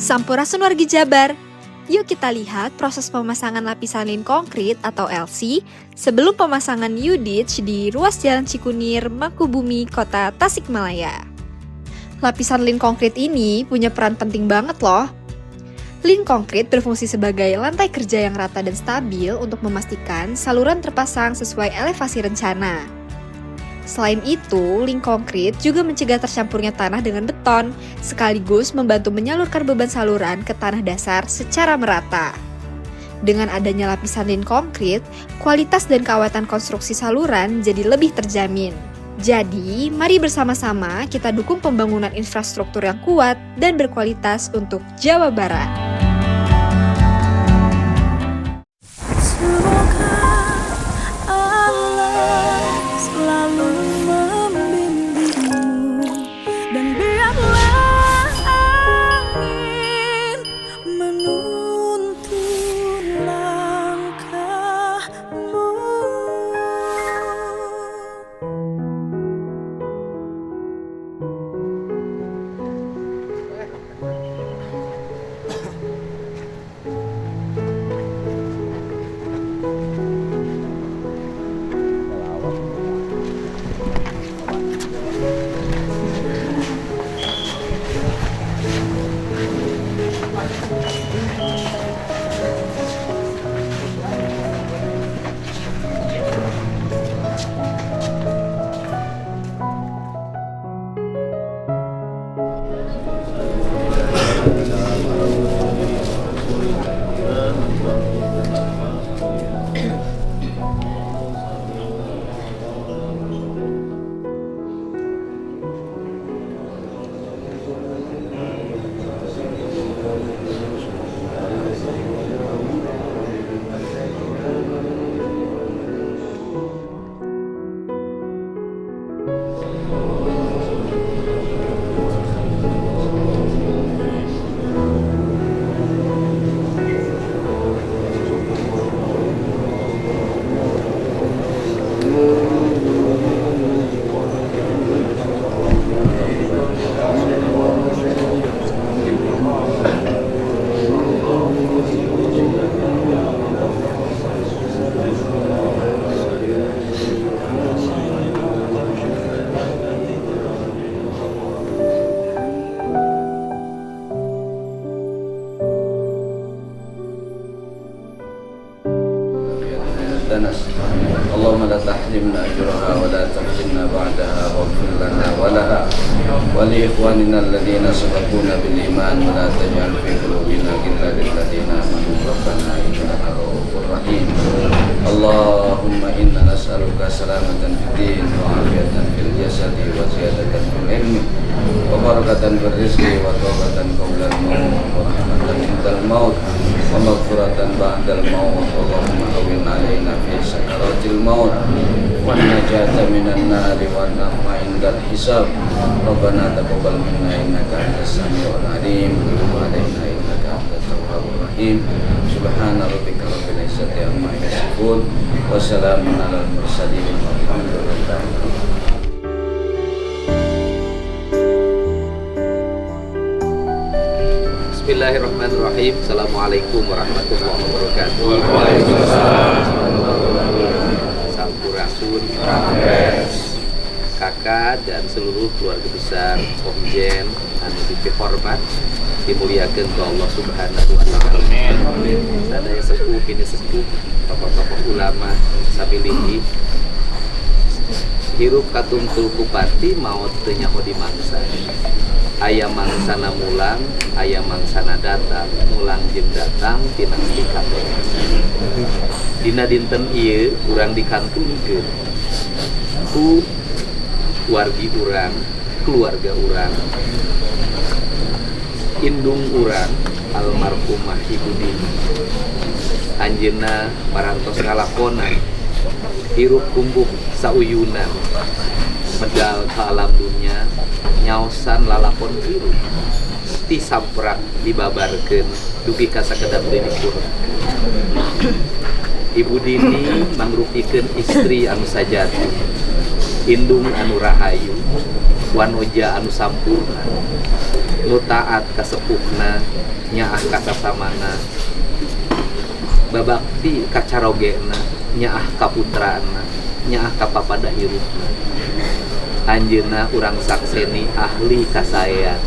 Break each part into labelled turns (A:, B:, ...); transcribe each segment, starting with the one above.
A: Sampurasun wargi Jabar. Yuk kita lihat proses pemasangan lapisan lin konkrit atau LC sebelum pemasangan U-Ditch di ruas Jalan Cikunir, Mangkubumi, Kota Tasikmalaya. Lapisan lin konkrit ini punya peran penting banget loh. Lin konkrit berfungsi sebagai lantai kerja yang rata dan stabil untuk memastikan saluran terpasang sesuai elevasi rencana. Selain itu, lin konkrit juga mencegah tercampurnya tanah dengan beton, sekaligus membantu menyalurkan beban saluran ke tanah dasar secara merata. Dengan adanya lapisan lin konkrit, kualitas dan keaweten konstruksi saluran jadi lebih terjamin. Jadi, mari bersama-sama kita dukung pembangunan infrastruktur yang kuat dan berkualitas untuk Jawa Barat.
B: اللهم لا تحرمنا أجرها ولا تفتنا بعدها واغفر لنا ولها ولإخواننا الذين سبقونا بالإيمان ولا تجعل في قلوبنا غلا للذين آمنوا ربنا إنك رؤوف رحيم اللهم إنا نسألك سلامة في الدين وعافية في الجسد وزيادة في العلم وبركة في الرزق وتوبة قبل الموت ورحمة عند الموت ومغفرة بعد الموت اللهم هون علينا في سكرات الموت والنجاة من النار والنعم عند الحساب ربنا تقبل منا إنك أنت السميع العليم وتب علينا إنك أنت التواب الرحيم سبحان ربك رب العزة عما يصفون وسلام على المرسلين والحمد لله.
C: Bismillahirrahmanirrahim. Assalamualaikum warahmatullahi wabarakatuh. Sampurasun, kakak dan seluruh keluarga besar Om Jen anu dihormat dimuliakan ke Allah Subhanahu wa taala. Sadaya sepuh ini sepuh tokoh-tokoh ulama sabilihi hirup katungtul kupati maot teu nyaho di mangsa. Aya mangsana mulang, aya mangsana datang, mulang jeung datang tinasti kabeh. Dina dinten ieu urang dikantungkeun ku wargi urang, keluarga urang, indung urang almarhumah Ibu Dini. Anjeunna parantos ngalakonan hirup kumbuk sauyunan medal ka alam dunya nyaosan lalakon biru ti samprak dibabarkeun dugi ka sakedap deunipun. Ibu Dini mangrupikeun istri anu sajati, indung anu rahayu, wanoja anu sampurna, nu taat ka sepuhna nyaah ka sasamana, babakti ka carogena nyaah ka putrana, nyaah ka papada hirupna. Anjeunna urang sakseni ahli kasaya,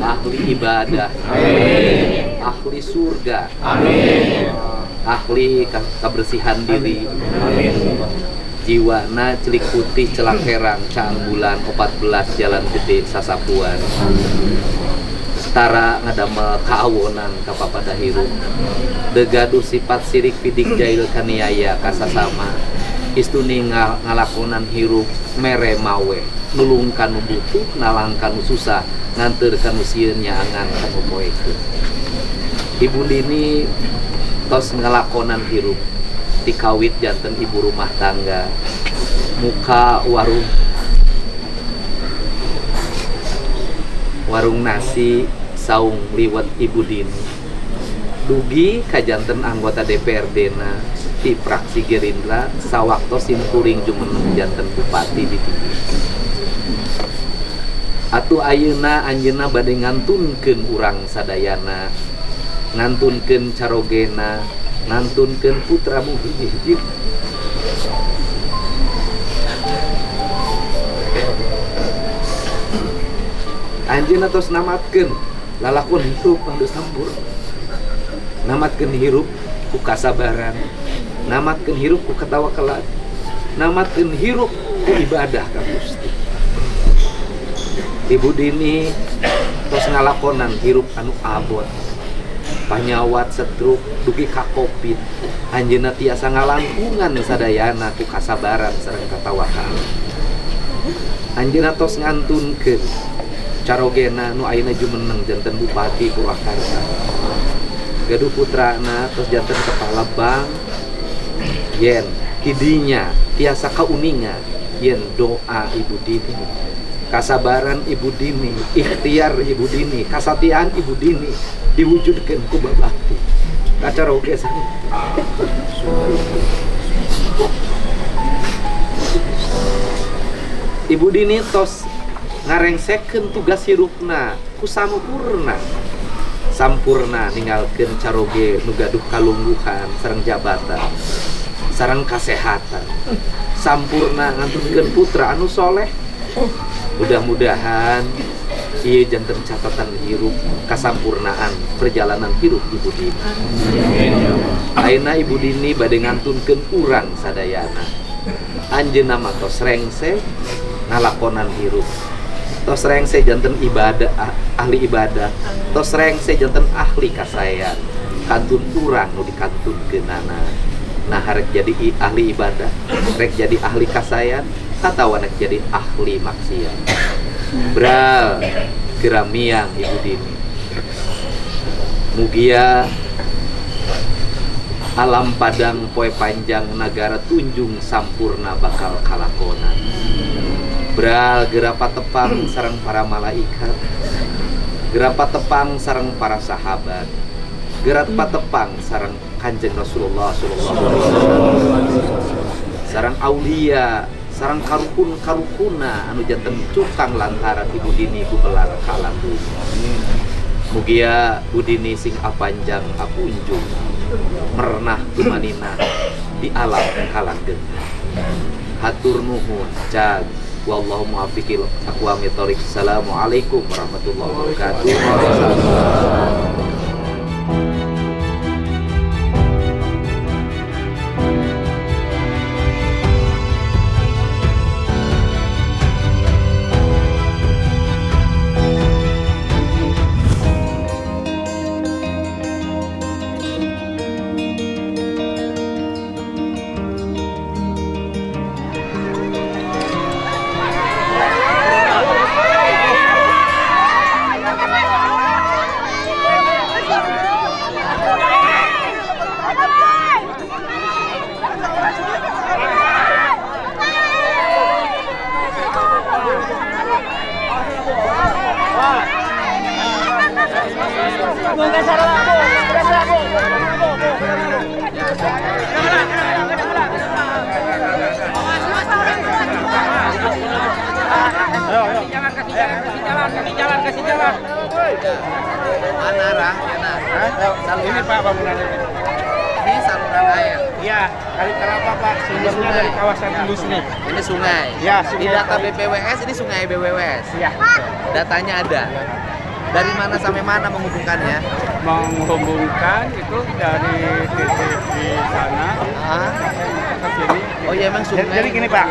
C: ahli ibadah, ahli surga, ahli kebersihan diri, jiwana celik putih celak herang caang bulan 14 jalan gede sasapuan, setara ngadamel kaawonan ka papada hirup, degaduh sifat sirik pidik jail kaniaya kasasama, istuni ngalakonan hirup mere mawe, nulung kanu butuh, nalang kanu susah, nganter kanu sieun nyaangan kanu poekeun. Ibu Dini tos ngalakonan hirup dikawit janten ibu rumah tangga, muka warung nasi saung liwat Ibu Dini, dugi ka janten anggota DPRD na di fraksi Gerindra sawaktos simkuring jumeneng janten bupati di TV. Atuh ayeuna anjeunna bade ngantunkeun urang sadayana, ngantunkeun carogena, ngantunkeun putra muhijih. Anjeunna tos namatkeun lalakon hirup anu sampur, namatkeun hirup ku kasabaran, namatkeun hirup ku katawakalan, namatkeun hirup ku ibadah ka Gusti. Ibu Dini tos ngalakonan hirup anu abot, panyawat stroke dugi ka Covid. Anjeunna tiasa ngalangkungan sadayana ku kasabaran sareng katawakalan. Anjeunna tos ngantunkeun carogena nu ayeuna jumeneng janten Bupati Purwakarta, gaduh putrana tos janten kepala bank, yen kidinya tiasa kauningan yen doa Ibu Dini, kasabaran Ibu Dini, ikhtiar Ibu Dini, kasatiaan Ibu Dini diwujudkeun ku babakti kacaroge sana. Ibu Dini tos ngarengsekeun tugas hirupna ku sampurna, sampurna ninggalkeun caroge nu gaduh kalungguhan sareng jabatan sareng kasehatan, sampurna ngantunkeun putra anu soleh. Mudah-mudahan ieu janten catatan hirup kasampurnaan perjalanan hirup Ibu Dini. Ayeuna Ibu Dini bade ngantunkeun urang sadayana, anjeunna mah tos rengse ngalakonan hirup, tos rengse janten ibadah, ahli ibadah, tos rengse janten ahli kasayan, kantun urang nu dikantunkeunana. Nah harek jadi ahli ibadah, rek jadi ahli kasayan, atawa rek jadi ahli maksiat. Bral geramiang Ibu Dini, mugia alam padang poe panjang nagara tunjung sampurna bakal kalakonan. Bral gerapa tepang sareng para malaikat, gerapa tepang sareng para sahabat, gerapa tepang sareng Kanjeng Rasulullah sallallahu alaihi wasallam, sareng aulia, sareng karukun-karukuna anu janten cukang lantaran Ibu Dini ku belar ka alam dunya. Mugia Bu Dini sing apanjang apunjung merenah gumanina di alam kalanggeng. Hatur nuhun cag wallahu muwaffiqil aqwamit thoriq. Assalamualaikum warahmatullahi wabarakatuh.
D: kasih jalan.
C: Mana arahnya?
D: Ini Pak bangunan ini.
C: Ini saluran air.
D: Iya, Kali Kelapa Pak, sumbernya dari kawasan industri.
C: Ini sungai.
D: Ya,
C: Di
D: sungai.
C: data BPWS ini sungai BPWS.
D: Iya.
C: Datanya ada. Dari mana sampai mana menghubungkannya?
D: Menghubungkan itu dari titik di sana
C: Ah,
D: ke sini.
C: oh iya emang sungai.
D: Jadi gini Pak.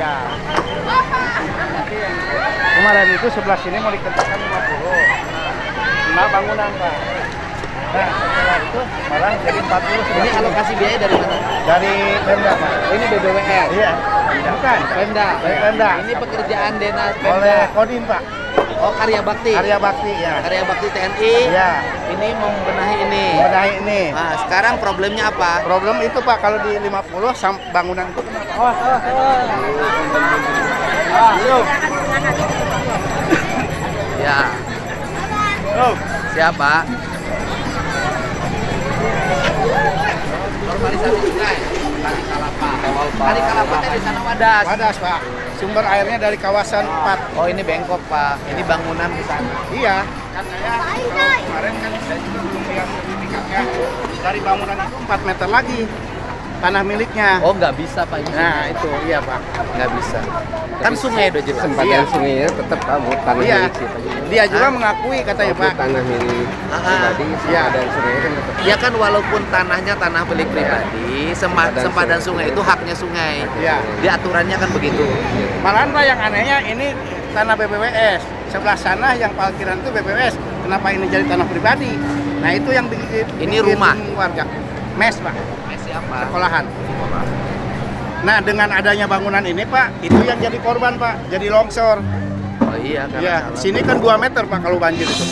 D: Kemarin itu sebelah sini mau dikencangkan 50. Nah bangunan Pak. Nah setelah itu malah jadi 40
C: Ini
D: sebelah sini.
C: alokasi biaya dari mana?
D: Dari Pemda Pak.
C: Oh, ini BPWS.
D: Iya. Bukan.
C: Pemda.
D: Dari Pemda.
C: Ini pekerjaan Dinas
D: Oleh
C: Pemda.
D: Kodim Pak.
C: Oh, Karya Bakti.
D: Karya Bakti ya.
C: Karya Bakti TNI.
D: Iya.
C: Ini membenahi ini.
D: Benahi ini.
C: Nah, sekarang problemnya apa?
D: Problem itu Pak kalau di 50 bangunan itu kenapa? Yuk.
C: Ya.
D: Yuk.
C: Siapa? Normalisasi sungai. Kali Kalapa. Kali Kalapa tadi di sana wadas.
D: Wadas Pak. Sumber airnya dari kawasan 4.
C: Oh, ini bengkok, Pak. Ini bangunan di sana.
D: Iya. Kan saya kalau kemarin kan saya juga belum lihat sertifikatnya. Dari bangunan itu 4 meter lagi tanah miliknya.
C: Oh, nggak bisa, Pak. Ini
D: Nah itu iya Pak.
C: nggak bisa. Kan sungai udah jelas.
D: Iya.
E: Sungainya tetap kamu tanah
D: Iya.
E: milik kita.
D: Dia juga
C: Hah?
D: mengakui katanya Pak.
E: Tanah milik pribadi,
D: Iya.
E: dan sungai kan tetap.
C: Ya kan walaupun tanahnya tanah milik pribadi, sempadan sungai itu haknya sungai.
D: Iya.
C: Di aturannya kan begitu.
D: Malahan Pak yang anehnya ini tanah BPWS. Sebelah sana yang parkiran itu BPWS. Kenapa ini jadi tanah pribadi? Nah itu yang bikin
C: Ini rumah?
D: warga. Mes Pak.
C: Siapa?
D: Sekolahan. Nah dengan adanya bangunan ini Pak, itu yang jadi korban Pak, jadi longsor.
C: Oh iya, karena
D: Ya,
C: salah.
D: sini kan 2 meter Pak kalau banjir itu.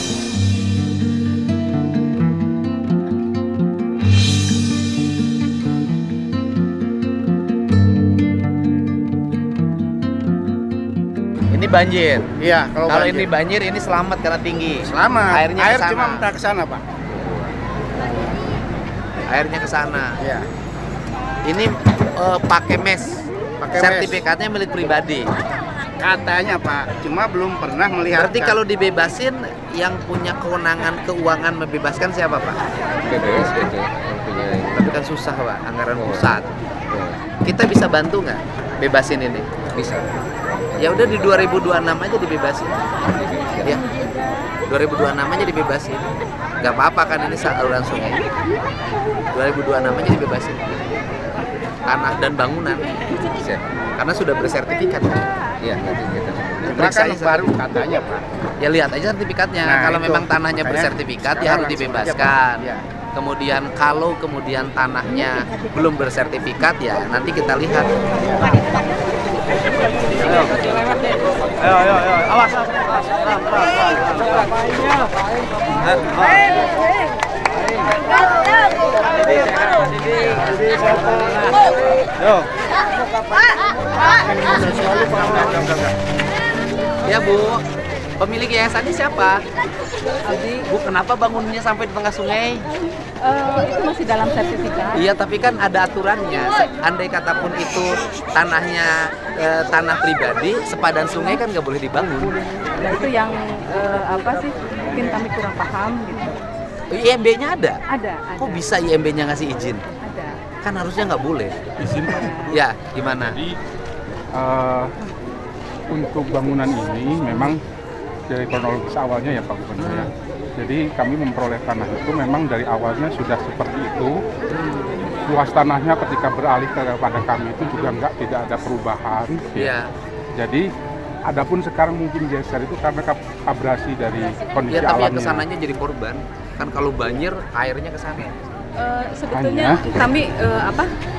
C: Ini banjir.
D: Iya, kalau
C: Kalau
D: banjir.
C: ini banjir, ini selamat karena tinggi.
D: Selamat.
C: Airnya
D: Air
C: ke sana.
D: cuma minta ke sana Pak.
C: Airnya ke sana.
D: Iya.
C: Ini pakai mes.
D: Pakai mes.
C: Sertifikatnya milik pribadi.
D: Katanya Pak, cuma belum pernah melihat.
C: Berarti kalau dibebasin, yang punya kewenangan keuangan membebaskan siapa, Pak?
E: BPS gitu yang punya ini.
C: Tapi kan susah, Pak, anggaran
E: Oh.
C: pusat.
E: Ya,
C: Kita bisa bantu nggak bebasin ini?
E: bisa.
C: Ya udah di 2026 aja dibebasin. Ya. 2026 aja dibebasin. Nggak apa-apa kan ini saluran sungai. 2026 aja dibebasin. Tanah dan bangunan.
E: Bisa.
C: Karena sudah bersertifikat.
E: Iya, nanti kita
D: Cuma
C: Periksa
D: kan
C: aja
D: baru katanya Pak.
C: Ya lihat aja sertifikatnya.
D: Nah,
C: Kalau
D: itu.
C: memang tanahnya
D: Makanya
C: bersertifikat ya
D: sekarang
C: harus
D: langsung aja,
C: dibebaskan.
D: Pak. Ya.
C: Kemudian kalau kemudian tanahnya belum bersertifikat ya nanti kita lihat.
D: Ayo, awas. Yo.
C: Ya Bu, pemilik yayasan ini siapa? Bu, kenapa bangunnya sampai di tengah sungai?
F: Itu masih dalam sertifikat.
C: Iya, tapi kan ada aturannya. Andai kata pun itu tanahnya tanah pribadi, sepadan sungai kan nggak boleh dibangun.
F: Nah, itu yang apa sih? Mungkin kami kurang paham gitu.
C: IMB-nya ada?
F: Ada.
C: Kok bisa IMB-nya ngasih izin?
F: Ada.
C: Kan harusnya nggak boleh.
G: Izin Pak.
C: Ya, gimana?
G: Jadi untuk bangunan ini memang dari kronologis awalnya ya Pak Gubernur ya. Jadi kami memperoleh tanah itu memang dari awalnya sudah seperti itu. Luas tanahnya ketika beralih kepada kami itu juga tidak ada perubahan.
C: Iya.
G: Jadi adapun sekarang mungkin geser itu karena abrasi dari kondisi
C: Ya, tapi yang
G: alamnya.
C: kesananya jadi korban. Kan kalau banjir airnya ke sana.
F: Sebetulnya kami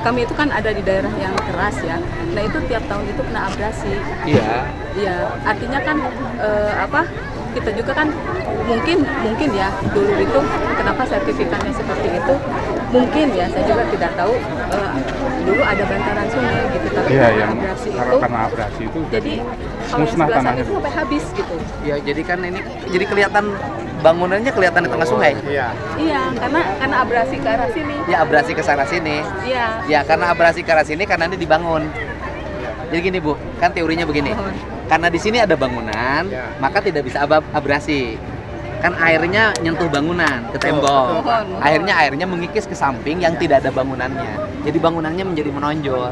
F: kami itu kan ada di daerah yang keras ya. Nah itu tiap tahun itu kena abrasi.
C: Iya.
F: Iya, artinya kan kita juga kan mungkin ya dulu itu kenapa sertifikatnya seperti itu mungkin ya saya juga tidak tahu dulu ada bantaran sungai gitu tapi
G: Iya,
F: karena
G: yang
F: abrasi itu
G: karena abrasi itu
F: jadi kalau yang
G: musnah
F: sebelah sana
G: tanahnya.
F: itu sampai habis gitu.
C: Ya, jadi kan ini jadi kelihatan bangunannya kelihatan di tengah sungai.
D: Iya.
F: Iya, karena abrasi ke arah sini.
C: Ya, abrasi ke sana sini.
F: Iya.
C: Ya, karena abrasi ke arah sini karena ini dibangun. Jadi gini Bu, kan teorinya begini. karena di sini ada bangunan,
D: Ya.
C: maka tidak bisa abrasi. Kan airnya nyentuh bangunan ke tembok.
F: Mohon.
C: Airnya mengikis ke samping yang tidak ada bangunannya. Jadi bangunannya menjadi menonjol.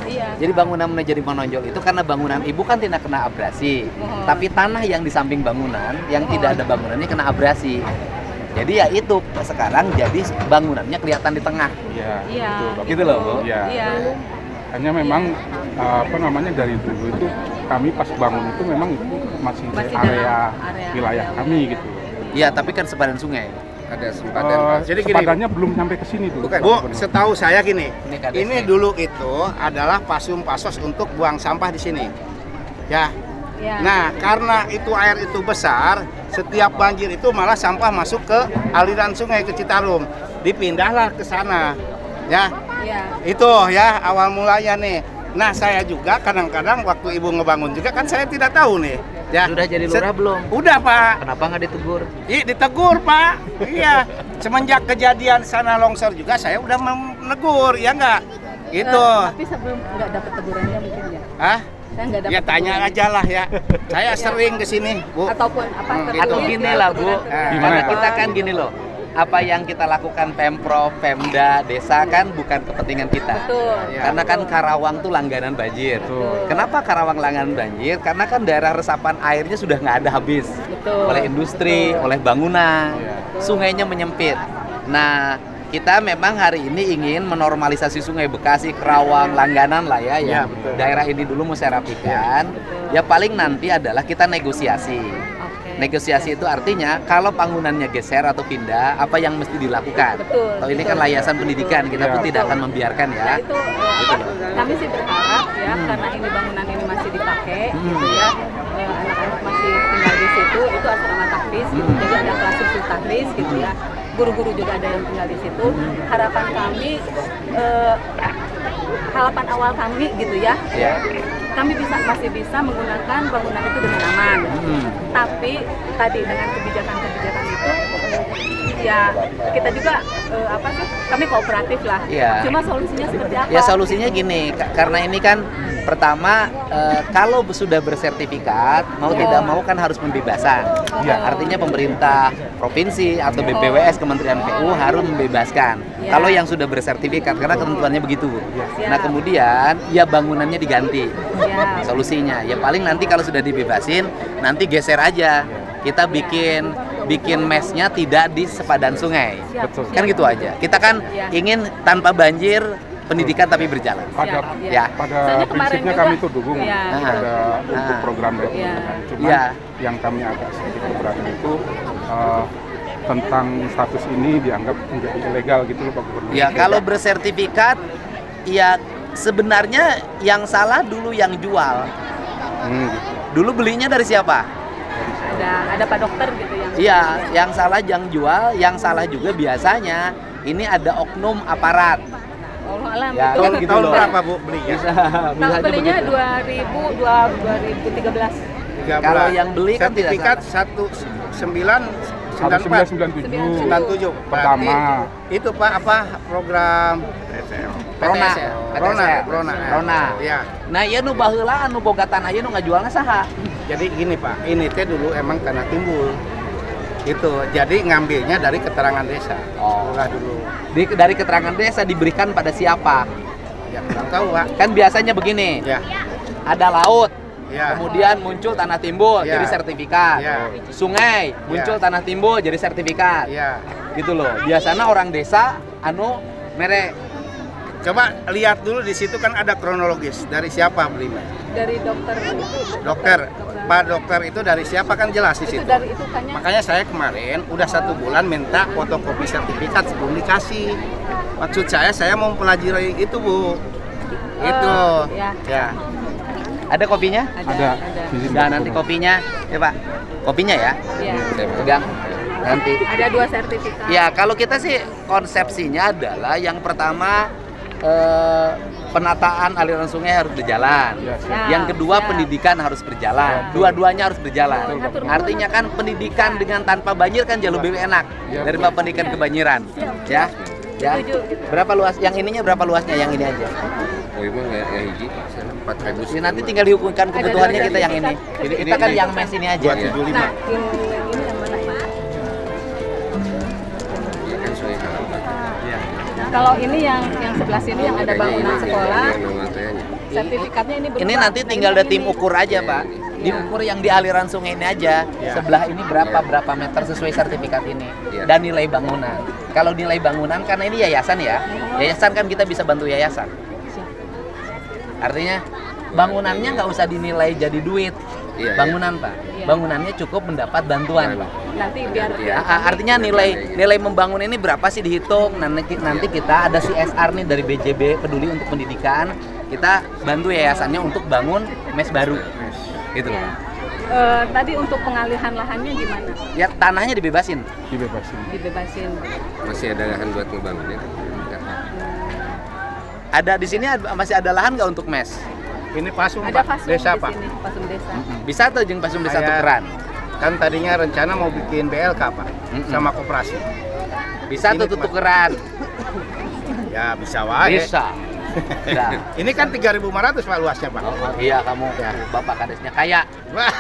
F: Iya.
C: Jadi bangunan menjadi menonjol itu karena bangunan ibu kan tidak kena abrasi.
F: Mohon.
C: Tapi tanah yang di samping bangunan yang tidak ada bangunannya kena abrasi. Jadi ya itu sekarang jadi bangunannya kelihatan di tengah.
G: Iya.
F: Iya.
G: betul,
C: Gitu loh, Bu.
G: Iya.
F: Iya.
G: Hanya memang dari dulu itu kami pas bangun itu memang itu masih di
F: Masih
G: area
F: dalam area
G: wilayah kami gitu.
C: Iya, tapi kan sepadan sungai.
E: Ada sempadan Pak.
D: Jadi gini,
G: Sepadannya belum sampai ke sini dulu.
D: Bu,
G: Gubernur.
D: setahu saya gini,
C: Ini kadesnya.
D: ini dulu itu adalah pasum pasos untuk buang sampah di sini. Ya.
F: Iya.
D: Nah, karena itu air itu besar, setiap banjir itu malah sampah masuk ke aliran sungai ke Citarum. Dipindahlah ke sana. Ya.
F: Iya.
D: Itu ya awal mulanya nih. Nah, saya juga kadang-kadang waktu ibu ngebangun juga kan saya tidak tahu nih. Ya.
C: Sudah jadi lurah belum?
D: Udah, Pak.
C: Kenapa nggak ditegur?
D: Ih, ditegur, Pak. Iya. Semenjak kejadian sana longsor juga saya udah menegur, ya enggak? Gitu.
F: Tapi sebelum nggak dapat tegurannya mungkin ya.
D: Hah?
F: Saya nggak dapat.
D: Ya tanya
F: teguran.
D: aja lah ya. Saya sering ke sini, Bu.
F: Ataupun apa?
D: Gitu.
C: Atau gini lah, Bu.
D: Gimana?
C: Karena kita kan gini loh. Apa yang kita lakukan Pemprov, Pemda, desa kan bukan kepentingan kita.
F: Betul.
D: Ya.
C: Karena kan Karawang tuh langganan banjir.
G: Betul.
C: Kenapa Karawang langganan banjir? Karena kan daerah resapan airnya sudah nggak ada habis.
F: Betul.
C: Oleh industri, oleh bangunan,
G: Iya.
C: sungainya menyempit. Nah, kita memang hari ini ingin menormalisasi sungai Bekasi, Karawang, langganan lah ya,
D: Iya,
C: yang
D: betul.
C: daerah ini dulu mau saya rapikan. Ya paling nanti adalah kita negosiasi.
F: Oke.
C: Negosiasi itu artinya kalau bangunannya geser atau pindah, apa yang mesti dilakukan?
F: Betul,
C: Kalau ini
F: betul.
C: kan layasan pendidikan, kita pun
G: Iya.
C: tidak akan membiarkan ya.
F: Nah itu kami sih berharap ya karena ini bangunan ini masih dipakai gitu ya, anak-anak masih tinggal di situ, itu asrama tahfiz gitu, jadi ada kelas khusus tahfiz gitu ya, guru-guru juga ada yang tinggal di situ. Harapan kami, harapan awal kami gitu ya,
C: Ya.
F: kami masih bisa menggunakan bangunan itu dengan aman. Tapi tadi dengan kebijakan-kebijakan itu ya kita juga apa sih? Kami kooperatif lah.
C: Iya.
F: Cuma solusinya seperti apa?
C: Ya solusinya gini, karena ini kan pertama kalau sudah bersertifikat mau
F: Ya.
C: tidak mau kan harus pembebasan.
G: Iya.
C: Artinya pemerintah provinsi atau BPWS Kementerian PU harus membebaskan.
F: Ya.
C: Kalau yang sudah bersertifikat karena ketentuannya begitu.
F: Siap.
C: Nah kemudian ya bangunannya diganti.
F: Ya.
C: Solusinya ya paling nanti kalau sudah dibebasin nanti geser aja. Kita bikin mesnya tidak di sepadan sungai.
F: Siap.
G: Betul.
C: Kan gitu aja. Kita kan
F: Ya.
C: ingin tanpa banjir pendidikan tapi berjalan.
G: Pada
C: Ya.
F: Soalnya kemarin
G: prinsipnya
F: juga-
G: kami itu dukung
F: Iya.
G: pada untuk
C: Ah.
G: program dari
F: Iya.
G: pemerintah. Cuman
C: Iya.
G: yang kami agak sedikit keberatan itu tentang status ini dianggap menjadi ilegal gitu loh Pak Gubernur.
C: Ya kalau bersertifikat ya sebenarnya yang salah dulu yang jual.
G: Gitu.
C: Dulu belinya dari siapa?
F: Ada Pak Dokter gitu yang.
C: Iya, yang salah yang jual, yang salah juga biasanya ini ada oknum aparat.
F: Allah alam
C: Ya,
F: itu
C: kan
F: kan
C: gitu
D: Tahun
C: loh.
D: berapa, Bu, belinya?
C: Bisa
F: tahun
C: aja
F: belinya
C: begitu.
F: 2013.
D: 13.
C: Kalau yang beli kan tidak
D: sertifikat
G: Iya.
D: 1994
G: 1997
D: 97.
G: pertama.
D: Itu Pak apa program
C: Rona,
D: PTSL.
C: PTSL.
D: Rona.
C: Rona.
D: Ya.
C: Nah, ieu nu baheula anu boga tanah ieu nu ngajualna saha?
D: Jadi gini Pak, ini teh dulu emang tanah timbul. Itu. Jadi ngambilnya dari keterangan desa.
C: Oh.
D: Ulah dulu.
C: Dari keterangan desa diberikan pada siapa?
D: Ya kurang tahu Pak.
C: Kan biasanya begini,
D: Ya.
C: ada laut,
D: Ya.
C: kemudian muncul tanah timbul
D: Ya.
C: jadi sertifikat.
D: Ya.
C: Sungai muncul
D: Ya.
C: tanah timbul jadi sertifikat.
D: Ya.
C: Gitu loh. Biasanya orang desa anu mere
D: Coba lihat dulu di situ kan ada kronologis dari siapa belinya.
F: Dari dokter itu.
D: Dokter, Pak dokter itu dari siapa kan jelas di
F: Itu
D: situ.
F: dari itu kan
D: Makanya saya kemarin udah 1 bulan minta fotokopi sertifikat sebelum dikasih. Maksud saya mau mempelajari itu Bu. Itu.
F: ya.
D: Ya.
C: ada kopinya?
G: Ada. Di sini,
C: Nah,
G: Pak
C: nanti
G: Gubernur.
C: kopinya, ya Pak. Kopinya ya.
F: Iya.
C: Saya pegang. Nanti.
F: Ada 2 sertifikat.
C: Ya, kalau kita sih konsepsinya adalah yang pertama penataan aliran sungai harus berjalan.
G: Ya, siap.
F: Ya,
C: Yang kedua
F: siap.
C: pendidikan harus berjalan.
F: Ya.
C: Dua-duanya harus berjalan.
F: Betul, betul.
C: Artinya kan pendidikan dengan tanpa banjir kan jauh lebih enak
G: Ya,
C: daripada pendidikan kebanjiran. Ya. Ya.
F: Setuju.
C: Berapa luas? Yang ininya berapa luasnya? Yang ini aja.
E: Oh, ibu nggak hiji. Sana. 4.000.
C: Ya, nanti tinggal diukurkan kebutuhannya kita yang ini. Kita kan yang mes ini aja.
F: Nah, yang ini yang mana Pak?
E: Ya kan soalnya kalau
F: Kalau ini yang sebelah sini yang ada bangunan sekolah,
E: yang normal tehnya.
F: sertifikatnya ini berubah.
C: Ini nanti tinggal ada tim ukur aja, Pak. Diukur yang di aliran sungai ini aja. Sebelah ini berapa meter sesuai sertifikat ini.
E: Iya.
C: Dan nilai bangunan. Kalau nilai bangunan, karena ini yayasan ya. Yayasan kan kita bisa bantu yayasan. Artinya bangunannya nggak usah dinilai jadi duit.
E: Iya,
C: Bangunan, Pak. Bangunannya cukup mendapat bantuan, Pak.
F: Nanti biar
C: Artinya nilai membangun ini berapa sih dihitung. Nanti kita ada CSR nih dari BJB Peduli untuk Pendidikan. Kita bantu yayasannya untuk bangun mes baru. Gitu loh.
F: tadi untuk pengalihan lahannya gimana?
C: Ya tanahnya dibebasin.
F: Dibebasin.
E: Masih ada lahan buat ngebangun ya? Enggak.
C: Ada di sini masih ada lahan nggak untuk mes?
D: Ini Pasum,
F: Ada
D: Pak.
F: Pasum
D: Desa,
F: di
D: Pak.
F: sini, Pasum desa.
C: Bisa tuh jeung Pasum desa
D: Kayak-
C: tukeran.
D: Kan tadinya rencana mau bikin BLK, Pak. Sama koperasi.
C: Bisa tuh
D: Ini, Pak.
C: tukeran.
D: Ya, bisa wae.
C: Bisa. Nah.
D: Ini kan 3.500 Pak luasnya, Pak.
C: Iya kamu
D: Ya.
C: Bapak kadesnya kaya.
D: Wah.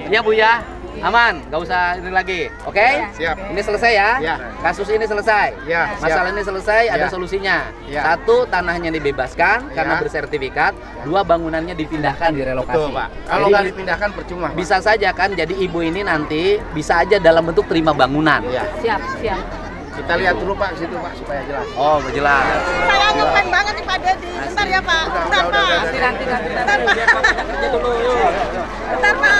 C: Iya Bu ya. Aman, nggak usah ini lagi. Oke?
D: Siap.
C: Ini selesai ya?
D: Ya.
C: Kasus ini selesai.
D: Ya, siap.
C: Masalah ini selesai, ada
D: Ya.
C: solusinya.
D: Ya.
C: Satu, tanahnya dibebaskan karena
D: Ya.
C: bersertifikat. Dua, bangunannya dipindahkan, direlokasi.
D: Betul, Pak. Kalau
C: Jadi,
D: nggak dipindahkan percuma, Pak.
C: bisa saja kan, jadi ibu ini nanti bisa aja dalam bentuk terima bangunan.
D: Iya.
F: Siap, siap.
D: Kita lihat dulu, Pak, situ, Pak, supaya jelas.
C: Oh, jelas.
H: Saya ngefan banget nih Pak Dedi. Bentar ya Pak. Bentar Pak.
F: Nanti.
H: Bentar Pak. Bentar Pak.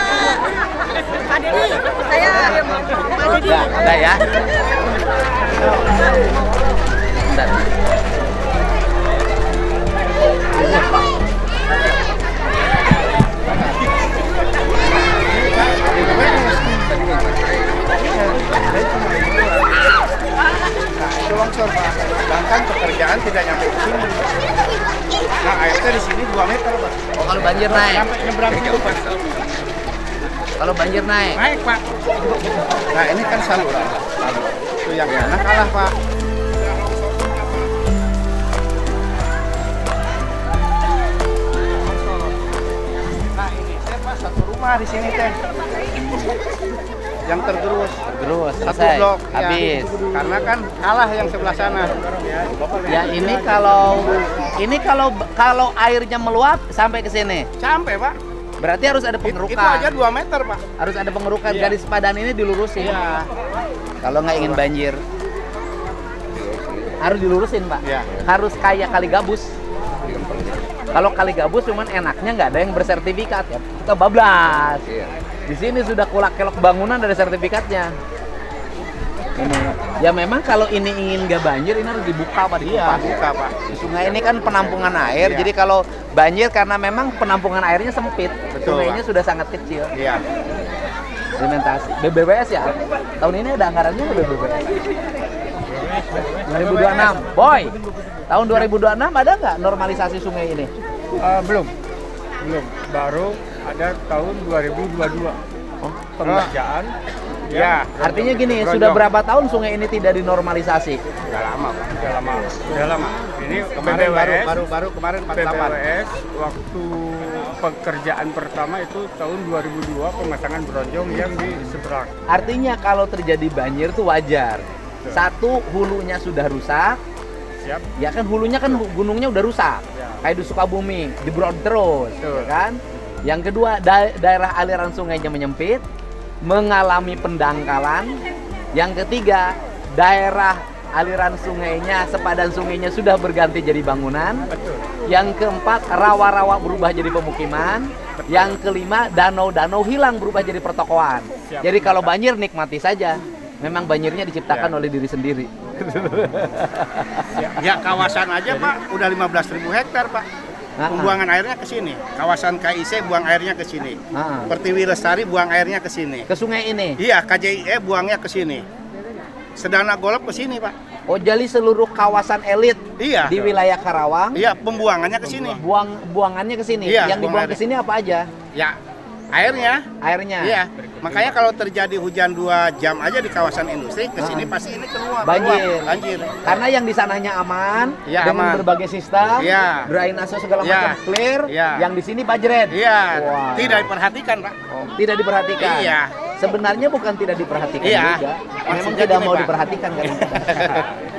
H: Pak Dedi, saya Pak Dedi.
C: Udah ya. Bentar.
D: Nah, itu longsor, Pak. Sedangkan pekerjaan tidak nyampe ke sini. Nah, airnya di sini 2 meter, Pak.
C: Oh, kalau banjir naik.
D: Sampai nyebrang itu, Pak.
C: Kalau banjir naik.
D: Naik, Pak. Nah, ini kan saluran. Itu yang mana kalah, Pak. Nah, ini teh, Pak, satu rumah di sini teh. Yang tergerus.
C: Terus
D: Satu
C: selesai.
D: blok. ya.
C: Habis.
D: Karena kan kalah yang sebelah sana.
C: Ya ini kalau airnya meluap sampai ke sini.
D: Sampai, Pak.
C: Berarti harus ada
D: Itu
C: pengerukan.
D: aja 2 meter, Pak.
C: Harus ada pengerukan.
D: Iya.
C: Garis padan ini dilurusin.
D: Iya.
C: Kalau nggak ingin banjir. Harus dilurusin, Pak.
D: Iya.
C: Harus kayak kali gabus. Kalau kali gabus cuman enaknya nggak ada yang bersertifikat ya. Kita bablas.
E: Iya.
C: Di sini sudah kulak-kelok bangunan dari sertifikatnya. Ini. Ya memang kalau ini ingin nggak banjir ini harus dibuka Pak,
D: Iya,
C: dikupas.
D: buka, Pak.
C: Di sungai ini kan penampungan air,
D: Iya.
C: jadi kalau banjir karena memang penampungan airnya sempit,
D: Betul,
C: sungainya
D: Pak.
C: sudah sangat kecil.
D: Iya.
C: Alimentasi. BBWS ya? Tahun ini ada anggarannya nggak BBWS? 2026. Boy, tahun 2026 ada nggak normalisasi sungai ini?
I: Belum, baru ada tahun 2022 pengerjaan.
D: Ya,
C: Artinya gini,
I: Ronjong.
C: sudah berapa tahun sungai ini tidak dinormalisasi?
D: udah lama, Pak.
I: Udah lama. Ini
D: Kemarin
I: BBWS,
D: baru kemarin 48.
I: BBWS waktu pekerjaan pertama itu tahun 2002 pemasangan bronjong yang di seberang.
C: Artinya kalau terjadi banjir itu wajar. Satu, hulunya sudah rusak.
I: Siap.
C: Ya kan hulunya kan gunungnya udah rusak.
I: Ya.
C: Kayak di Sukabumi, dibrod terus,
I: Betul.
C: ya kan? Yang kedua, daerah aliran sungainya menyempit, mengalami pendangkalan. Yang ketiga, daerah aliran sungainya, sepadan sungainya sudah berganti jadi bangunan.
I: Betul.
C: Yang keempat, rawa-rawa berubah jadi pemukiman. Yang kelima, danau-danau hilang berubah jadi pertokoan.
I: Siap.
C: Jadi kalau banjir nikmati saja. Memang banjirnya diciptakan
I: Ya.
C: oleh diri sendiri.
D: Ya, kawasan aja, Pak, udah 15.000 hektar, Pak. Pembuangan airnya ke sini. Kawasan KIC buang airnya ke sini.
C: Ah.
D: Pertiwi Lestari buang airnya ke sini.
C: Ke sungai ini.
D: Iya, KJIE buangnya ke sini. Sedana Golop ke sini, Pak.
C: Oh, jadi seluruh kawasan elit
D: Iya.
C: di wilayah Karawang
D: Iya, pembuangannya ke sini.
C: buangannya ke sini.
D: Iya,
C: Yang
D: buang
C: dibuang
D: air.
C: ke sini apa aja?
D: Ya, Airnya. Iya.
I: Berikut
D: Makanya kalau terjadi hujan 2 jam aja di kawasan industri, ke sini pasti ini keluar. Banjir.
J: Karena yang di sananya aman,
D: Iya,
J: dengan
D: aman.
J: berbagai sistem,
D: Iya.
J: drainase segala
D: Iya.
J: macam clear,
D: Iya.
J: yang di sini bajret.
D: Iya,
J: Wah.
D: tidak diperhatikan, Pak.
J: Tidak diperhatikan.
D: Iya.
J: Sebenarnya bukan tidak diperhatikan
D: Iya.
J: juga. Memang
D: Maksudnya
J: tidak
D: gini,
J: mau
D: Pak.
J: diperhatikan kan.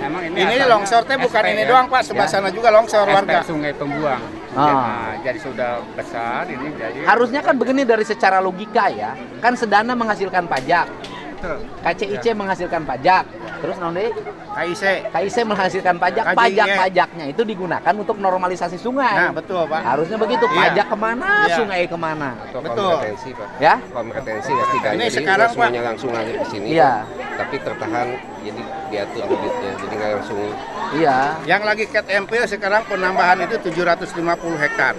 I: Memang
D: Ini
I: asalnya
D: longsor teh bukan ini
I: SPM.
D: doang, Pak. Sebelah sana juga longsor warga.
I: Sungai Pembuang.
J: Ah.
I: Jadi sudah besar ini jadi
J: Harusnya kan begini dari secara logika ya. Kan Sedana menghasilkan pajak,
I: betul.
J: KCIC menghasilkan pajak. Terus nanti KIC menghasilkan pajak,
D: KJIE.
J: pajak-pajaknya itu digunakan untuk normalisasi sungai.
D: Nah, betul, Pak.
J: Harusnya begitu,
D: Iya.
J: pajak kemana,
D: Iya.
J: sungai kemana.
E: Atau
D: Betul.
E: kompetensi Pak.
J: Ya?
E: Kompetensi ya tidak.
D: Ini
E: Jadi
D: sekarang,
E: nggak semuanya langsung ngalir ke sini.
J: Iya.
E: Tapi tertahan jadi diatur debitnya. Jadi nggak langsung.
J: Iya.
D: Yang lagi cat empil sekarang penambahan itu 750 hektar.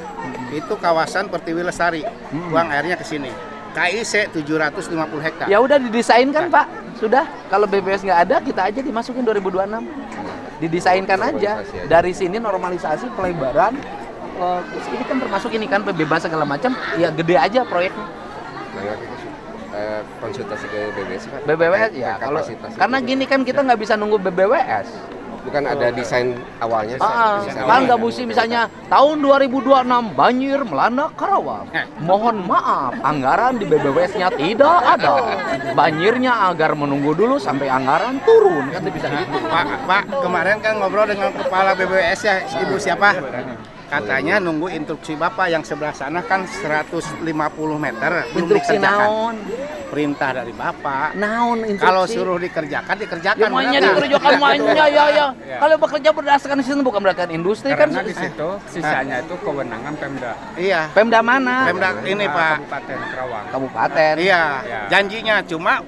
D: Itu kawasan Pertiwi Lestari. Buang airnya ke sini. KIC 750 hektar.
J: Ya udah didesain kan Pak, sudah. Kalau BBS nggak ada, kita aja dimasukin 2026. Didesainkan aja.
E: Normalisasi aja.
J: Dari sini normalisasi pelebaran. Terus ini kan termasuk ini kan PBB segala macam, ya gede aja proyeknya.
E: Nah, konsultasi ke BBS Pak.
J: BBWS ya, kalau
E: Kapasitas
J: karena
E: itu.
J: gini kan kita nggak bisa nunggu BBWS.
E: Bukan ada desain awalnya. desain
J: Kan nggak
E: awalnya.
J: mesti misalnya tahun 2026 banjir melanda Karawang. Mohon maaf, anggaran di BBWS-nya tidak ada. Banjirnya agar menunggu dulu sampai anggaran turun, kan bisa gitu.
D: Pak, kemarin kan ngobrol dengan kepala BBWS ya, Ibu siapa? Katanya nunggu instruksi Bapak yang sebelah sana kan 150 meter belum
J: Instruksi
D: dikerjakan.
J: naon?
D: Perintah dari Bapak.
J: Naon instruksi?
D: Kalau suruh dikerjakan, dikerjakan.
J: Ya mainnya
D: Berarti.
J: dikerjakan mainnya ya. Kalau bekerja berdasarkan sistem bukan berdasarkan industri kan.
I: Karena di situ sisanya itu kewenangan Pemda.
D: Iya.
J: Pemda mana?
D: Pemda ini Pak.
I: Kabupaten Karawang.
J: Kabupaten.
D: Iya.
I: Ya.
D: Janjinya cuma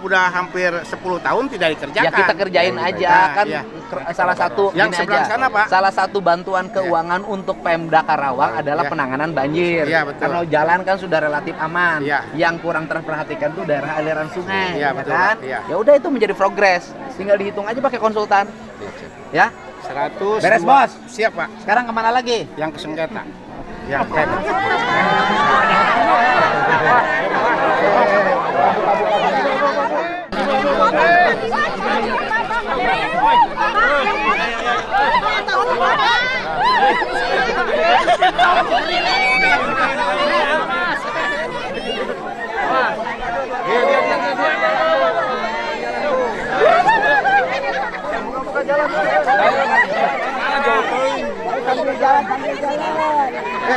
D: udah hampir 10 tahun tidak dikerjakan.
J: Ya kita kerjain aja
D: Nah,
J: kan
D: iya.
J: salah satu
D: Yang
J: gini
D: sebelah
J: aja.
D: sana, Pak.
J: Salah satu bantuan keuangan untuk Pemda Karawang adalah
D: Iya.
J: penanganan banjir.
D: Iya, betul.
J: Karena jalan kan sudah relatif aman.
D: Iya.
J: Yang kurang terperhatikan tuh daerah aliran sungai,
D: Iya,
J: ya
D: betul,
J: kan?
D: Pak. Iya.
J: Ya udah itu menjadi progres. Tinggal dihitung aja pakai konsultan. Ya.
D: 100.
J: Beres, Bos.
D: Siap, Pak.
J: Sekarang kemana lagi?
D: Yang ke sengketa. Yang ke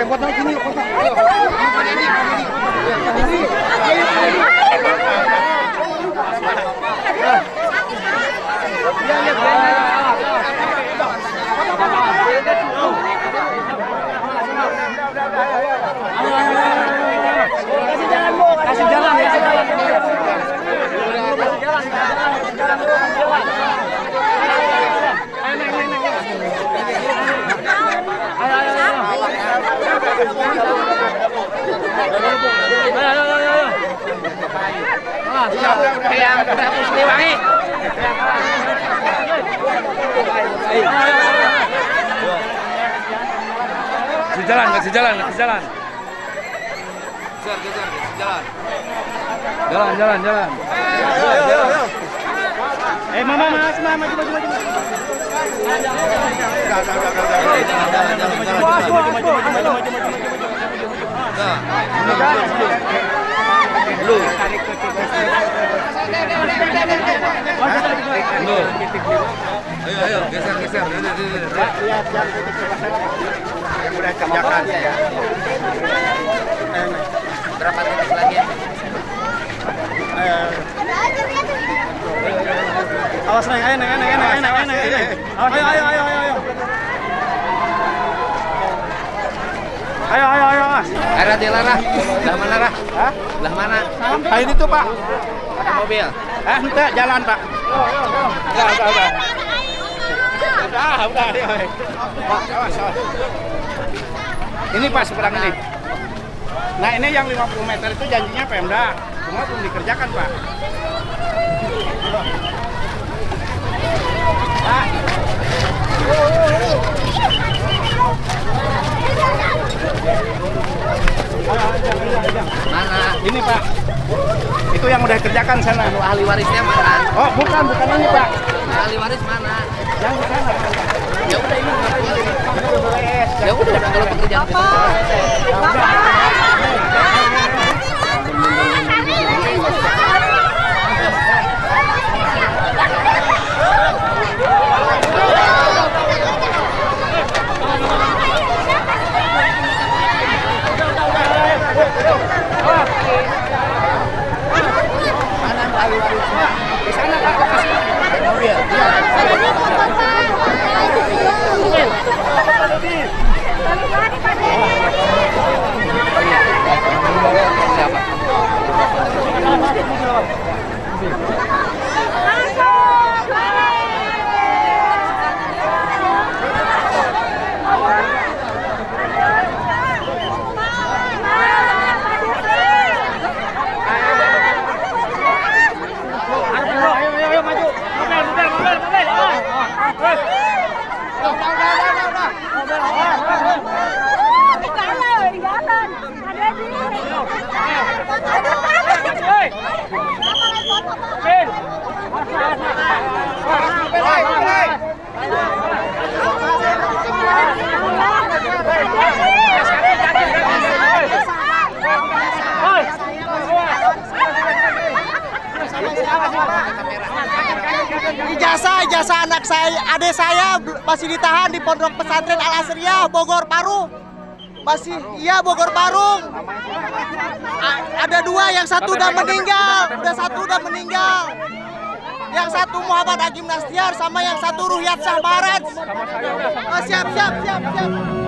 D: potong sini, potong.
I: Kasih jalan. Jalan. Ayo, geser.
D: Lihat yang titik sebelah sana. Yang udah kerjakan ya.
J: Berapa titik lagi?
D: Awas naik, ayo. Ayo.
J: Arah di Lara. Lah mana Rah?
D: Hah?
J: Lah mana?
D: Ini tuh, Pak.
J: Pakai mobil.
D: Ente jalan, Pak. Udah. Pak, awas. Ini Pak seberang ini. Nah, ini yang 50 meter itu janjinya Pemda. Cuma belum dikerjakan, Pak. Pak.
C: Mana?
D: Ini Pak. Itu yang udah kerjakan sana.
C: Ahli warisnya mana?
D: Oh, bukan ini Pak.
C: Ahli waris mana?
D: Yang di sana.
C: Ya udah ini ya udah kalau pekerjaan kita
D: Di sana Pak. Mobil.
K: Ijazah anak saya, adik saya masih ditahan di Pondok Pesantren Al Asriyah, Bogor Parung. Masih, iya Bogor Parung. Ada dua, yang satu udah meninggal, Yang satu Muhammad Agim Nastiar sama yang satu Ruhyat Syahbarat. Siap.